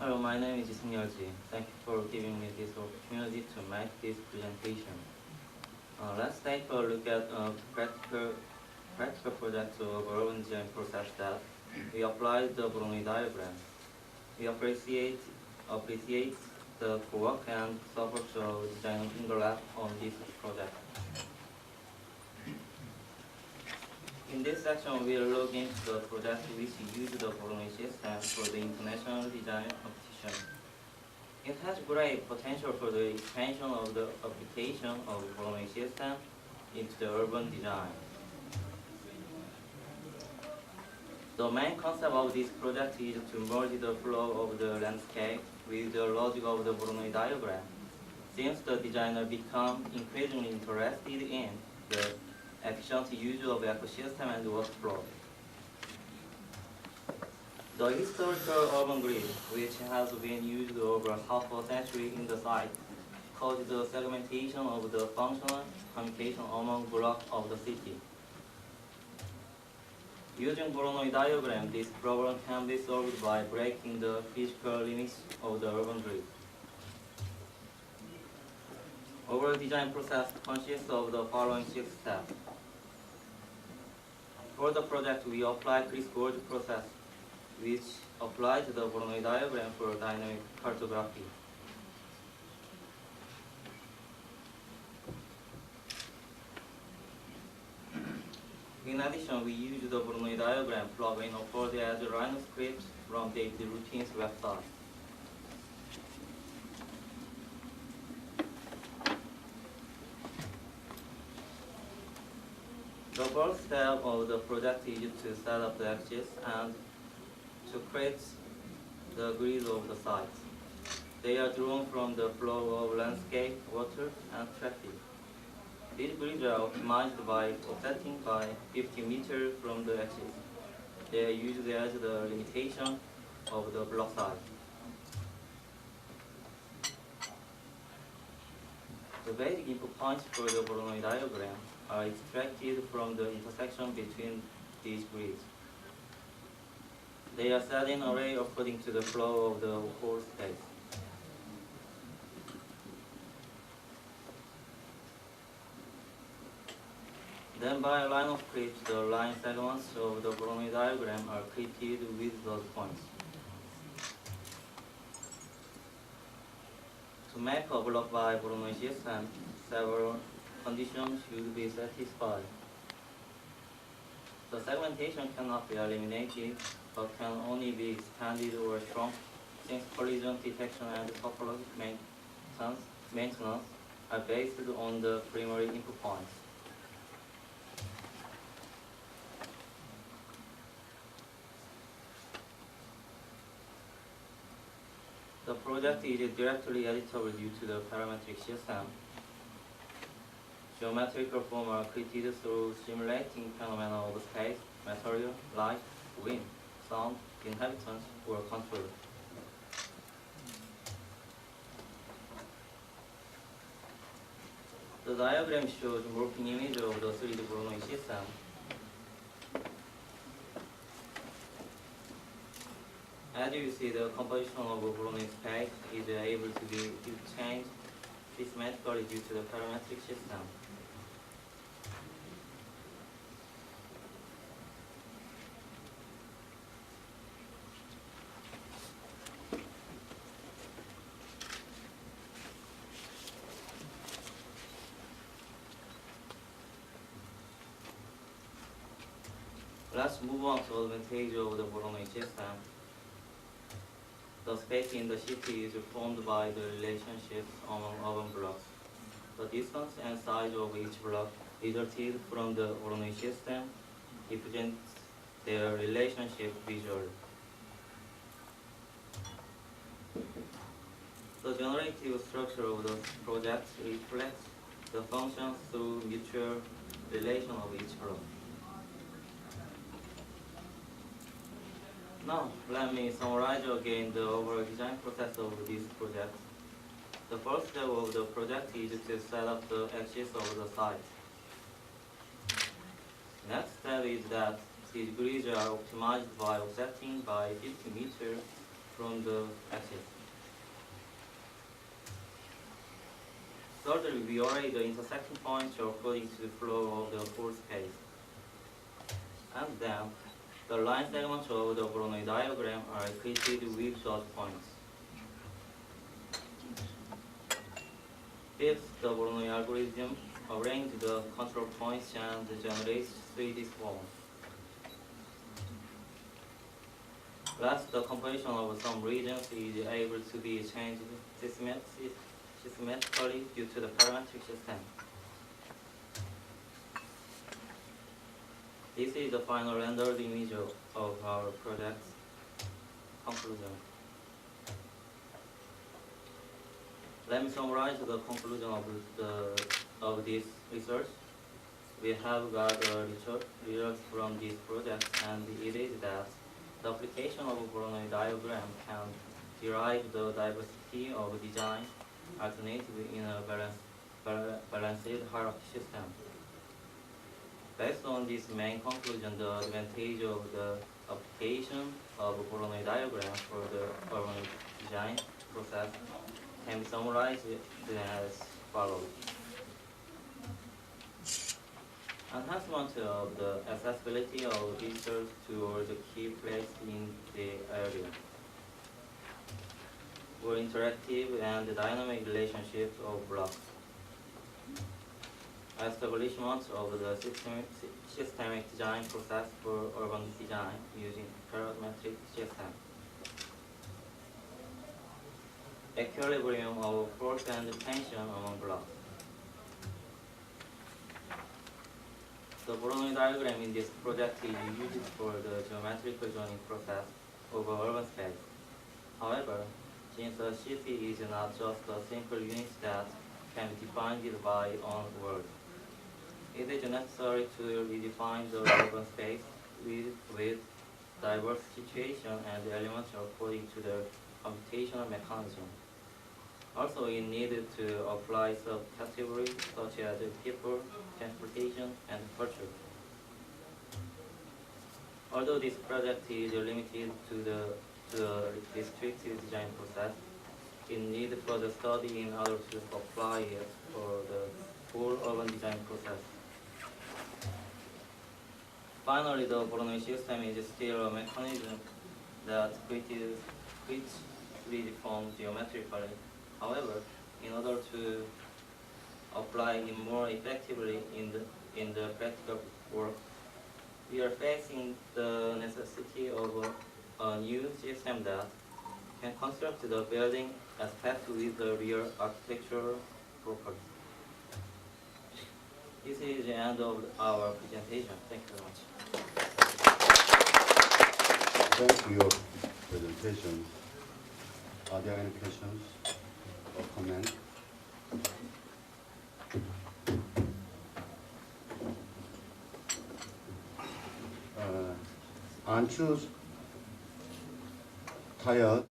Hello, my name is Ji. Thank you for giving me this opportunity to make this presentation. Let's take a look at a practical project of urban design process that we applied the Voronoi diagram. We appreciate the work and support of design in the lab on this project. In this section, we will look into the project which used the Voronoi system for the international design competition. It has great potential for the expansion of the application of Voronoi system into the urban design. The main concept of this project is to merge the flow of the landscape with the logic of the Voronoi diagram, since the designer become increasingly interested in the efficient use of ecosystem and workflow. The historical urban grid, which has been used over half a century in the site, caused the segmentation of the functional communication among blocks of the city. Using Voronoi diagram, this problem can be solved by breaking the physical limits of the urban grid. Overall design process consists of the following 6 steps. For the project, we applied Chris Gord's process, which applies the Voronoi diagram for dynamic cartography. In addition, we use the Voronoi diagram plugin for the as Rhino script from the routines website. The first step of the project is to set up the axis and to create the grids of the site. They are drawn from the flow of landscape, water, and traffic. These grids are optimized by offsetting by 50 meters from the axis. They are used as the limitation of the block size. The basic input points for the Voronoi diagram are extracted from the intersection between these grids. They are set in array according to the flow of the whole space. Then by a line of script, the line segments of the Voronoi diagram are created with those points. To make a block by Voronoi system, several conditions should be satisfied. The segmentation cannot be eliminated, but can only be expanded or shrunk, since collision detection and topologic maintenance are based on the primary input points. The project is directly editable due to the parametric system. Geometrical forms are created through simulating phenomena of space, material, light, wind, sound, inhabitants, or control. The diagram shows morphing image of the 3D Voronoi system. As you see, the composition of a Voronoi space is able to be changed systematically due to the parametric system. Let's move on to the advantage of the Voronoi system. The space in the city is formed by the relationships among urban blocks. The distance and size of each block resulted from the Voronoi system represents their relationship visually. The generative structure of the project reflects the functions through mutual relation of each block. Now, let me summarize again the overall design process of this project. The first step of the project is to set up the axis of the site. Next step is that these grids are optimized by offsetting by 50 meters from the axis. Thirdly, we array the intersection points according to the flow of the whole space. And then, the line segments of the Voronoi diagram are equated with those points. Fifth, the Voronoi algorithm arranges the control points and generates 3D form. Last, the composition of some regions is able to be changed systematically due to the parametric system. This is the final rendered image of our project's conclusion. Let me summarize the conclusion of this research. We have got results from this project, and it is that the application of a Voronoi diagram can derive the diversity of design alternative in a balanced hierarchy system. Based on this main conclusion, the advantage of the application of a Voronoi diagram for the urban design process can be summarized as follows. Enhancement of the accessibility of visitors to the key place in the area. More interactive and dynamic relationships of blocks. Establishment of the systemic design process for urban design using parametric system. Equilibrium of force and tension among blocks. The Voronoi diagram in this project is used for the geometrical zoning process of urban space. However, since a city is not just a simple unit that can be defined by one word, it is necessary to redefine the urban space with diverse situations and elements according to the computational mechanism. Also, it needed to apply subcategories such as people, transportation, and culture. Although this project is limited to the restricted design process, it needs further study in order to apply it for the full urban design process. Finally, the Voronoi system is still a mechanism that which reforms geometrically. However, in order to apply it more effectively in the practical work, we are facing the necessity of a new system that can construct the building aspect with the real architectural properties. This is the end of our presentation. Thank you very much. Thanks for your presentation. Are there any questions or comments? Aren't you tired?